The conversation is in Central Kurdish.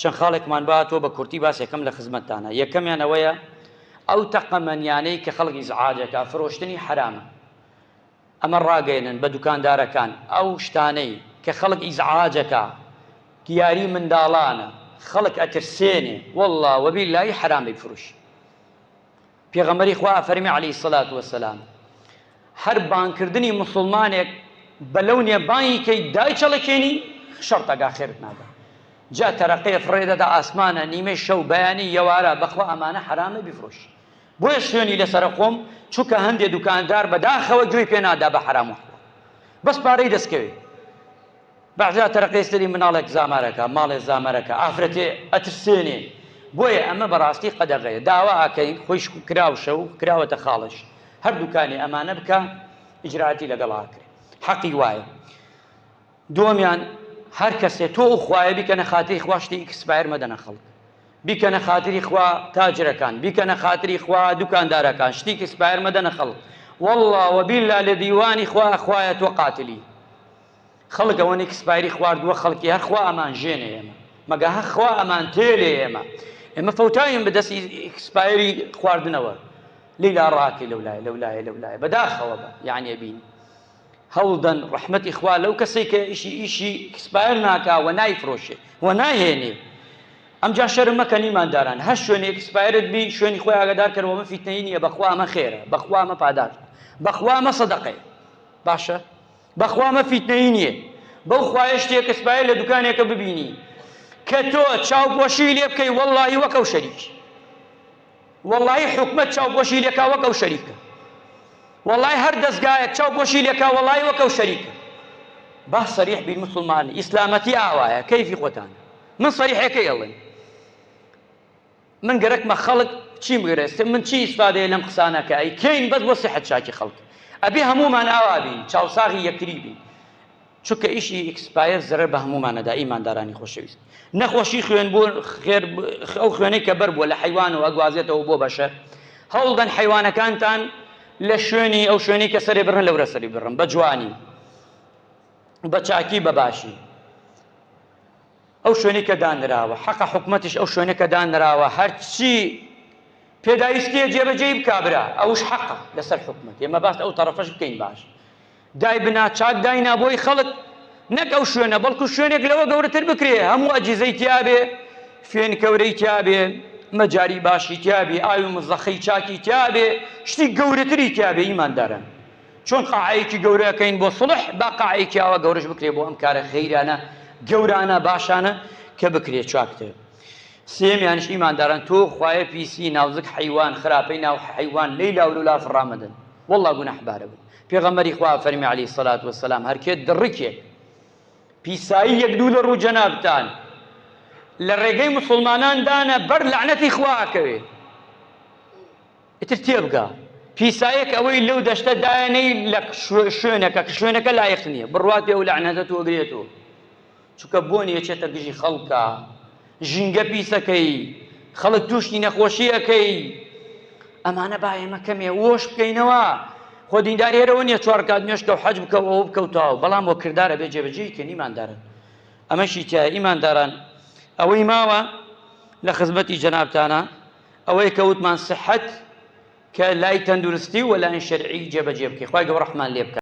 چەند خاڵێکمان با تۆ بە کورتی باس یەکەم لە خزمەتتانە. یەکەمیان ئەوەیە ئەو تەقەمەنیانەی کە خەڵکی زعاجەکە فرۆشتنی حرامە، ئەمە ڕاگەێنن بە دوکاندارەکان. ئەو شتانەی کە خەڵک ئیزعاجەکە، دیاری منداڵانە، خەڵک ئەترسێنێ، وەڵڵا وەبیللای حرام بفرۆشی. پێغەمبەری خوا فەرمی عەلەیهی سەڵات وەسەلام هەر بانکردنی موسڵمانێک بەلەو نیە بانگی کەی دای چەڵەکێنی شەڕتەگا خێرت نادا. جا تەرەقەیە فڕێدەدا ئاسمانە نیمەی شەو بەیانی یەوارە بەخوا ئەمانە حرامە بفرۆشی. بۆیە شوێنی لەسەر خۆم چووکە هەندێک دوکاندار بەداخەوە گوێی پێ نادا بە حرام و حەڵال، بەس پارەی دەستکەوێت. بەعجا تەرەقەی سەری مناڵێک زامارەکە، ماڵێ زامارەکە، ئافرەتێ ئەترسێنێ. بۆیە ئەمە بەڕاستی قەدەغەیە. داوا ئاکەین خۆیش کراوشە و کراوەتە خاڵش، هەر دوکانی ئەمانە بکە ئیجراعاتی لەگەڵ ئاکرێ. حەقی وایە. دووەمیان هەر کەسێ تۆ و خوایە بیکەنە خاتری خوا شتی ئیکسپایر مەدەنە خەڵک، بیکەنە خاتری خوا تاجرەکان، بیکەنە خاتری خوا دوکاندارەکان، شتی ئیکسپایر مەدەنە خەڵک. وەڵڵا وەبیللا لە دیوانی خوا خوایە تۆ قاتلی. خەڵک ئەوەنەی ئیکسپایری خواردووە خەڵکی هەر خوا ئەمان ژێنێ ئێمە، مەگە هەر خوا ئەمان تێلێ ئێمە فەوتاین بەدەستی ئیکسپایری خواردنەوە. لێلا ڕاکەی لەولایە بەداخەوە بە یعنی بینی هەوڵدەن ڕەحمەتی خوا لەو کەسەی کە ئیشی ئیکسپایر ناکا و نایفرۆشێ و ناهێنێ. ئەمجا شەرم مەکەن ئیمانداران، هەر شوێنی ئیکسپایرت بی شوێنی خۆی ئاگادار کەرەوە ئەمە فیتنەی نییە، بەخوا ئەمە خێرە، بەخوا ئەمە پاداشە، بەخوا ئەمە سەدەقەیە. باشە بەخوا ئەمە فیتنەی نییە. بەو خوایە شتێک ئیکسپایر لە دوکانێکە ببینی کە تۆ چاوپۆشی لێ بکەی، وەڵڵاهی وەکەو شەریک، وەڵڵاهی حکومەت چاوپۆشی لێکا وەکەو شەریکە، وەڵڵاهی هەر دەستگایەک چاوپۆشی لێکا وەڵڵاهی وەکەو شەریکە. با سەریح بین موسڵمانی، ئیسلامەتی ئاوایە، کەیفی خۆتانە. من سەریحەکەی ئەڵێم، من گەرەکمە خەڵک چیم گرێستم، من چی ئیسفادەیە لەم قسانەکە ئەی کەین بەس بۆ سیحەت چاکی خەڵک. ئەبێ هەمومان ئاوا بین، چاوساغی یەکتری بین، چونکە ئیشی ئیکسپایر زەرەر بە هەمومانەدا. ئیماندارانی خۆشەویست، نەخۆشی خوێن بۆ خێر ئەو خوێنەی کە بەر بووە لە حیوان و ئەگوازێتەوە بۆ بەشەر. هەوڵدەن حیوانەکانتان لە شوێنی ئەو شوێنی کە سەرێ بڕن لەورە سەری بڕن، بە جوانی، بە چاکی، بە باشی. ئەو شوێنی کە دانراوە حەقە حکومەتیش ئەو شوێنە کە دانراوە هەرچی پێداویستیە جێبەجێی بکابرا، ئەوش حەقە لەسەر حکومەت. ئێمە باس ئەو تەرەفەش بکەین باش. دای بنا چاک داینا بۆی خەڵک، نەک ئەو شوێنە بەڵکو شوێنێک لەوە گەورەتر بکرێ، هەموو ئەجیزەی تیابێ، فێنکەورەی تیابێ، مەجاری باشی تیابێ، ئاوی مزەخەی چاکی تیابێ، شتی گەورەتری تیابێ. ئیمانداران چۆن قاعەیەکی گەورەکەین بۆ سڵح، با قاعەیەکی ئاوا گەورەش بکرێ بۆ ئەم کارە خەیرانە گەورانە باشانە کە بکرێ چاکتر. سێمیانش ئیمانداران تۆ خوایە پیسی ناوزک حیوان خراپەی ناو حیوان لەیلا و لولا فڕامەدەن، وەڵڵا گونەحبارە بن. پێغەمبەری خوا فەرمی عەلەیهی سەڵات وەسەلام هەرکێ دڕکێک پیسایی یەک دوو لە ڕوو جەنابتان لە ڕێگەی موسڵمانان دانە بەر لەعنەتی خواکەوێ، ئیتر تێبگا. پیسایەک ئەوەی لەو دەشتە دایانەی لە شوێنەکە کە شوێنەکە لایەق نییە، بڕوات پێ و لەعنەتەت وەگرێتەوە، چونکە بۆنی ئەچێتە گژی خەڵکە، ژینگە پیسەکەی، خەڵک تووشی نەخۆشیەکەی. ئەمانە با ئێمە کەمێ وۆش بکەینەوە. خۆ دیندار هێرەوە نییە 4 کات نوێشکە و حەج بکەوە ئەوە بکەوتەوە، بەڵام بۆ کردارە بێ جێبەجێیکەن. ئیماندارن ئەمەشی تایە. ئیمانداران ئەوەی ماوە لە خزمەتی جەنابتانە ئەوەی کە وتمان سحەت کە لای تەندروستی و لای شەرعی جێبەجێ بکەی، خوای گەورە ڕەحمان لێ بکات.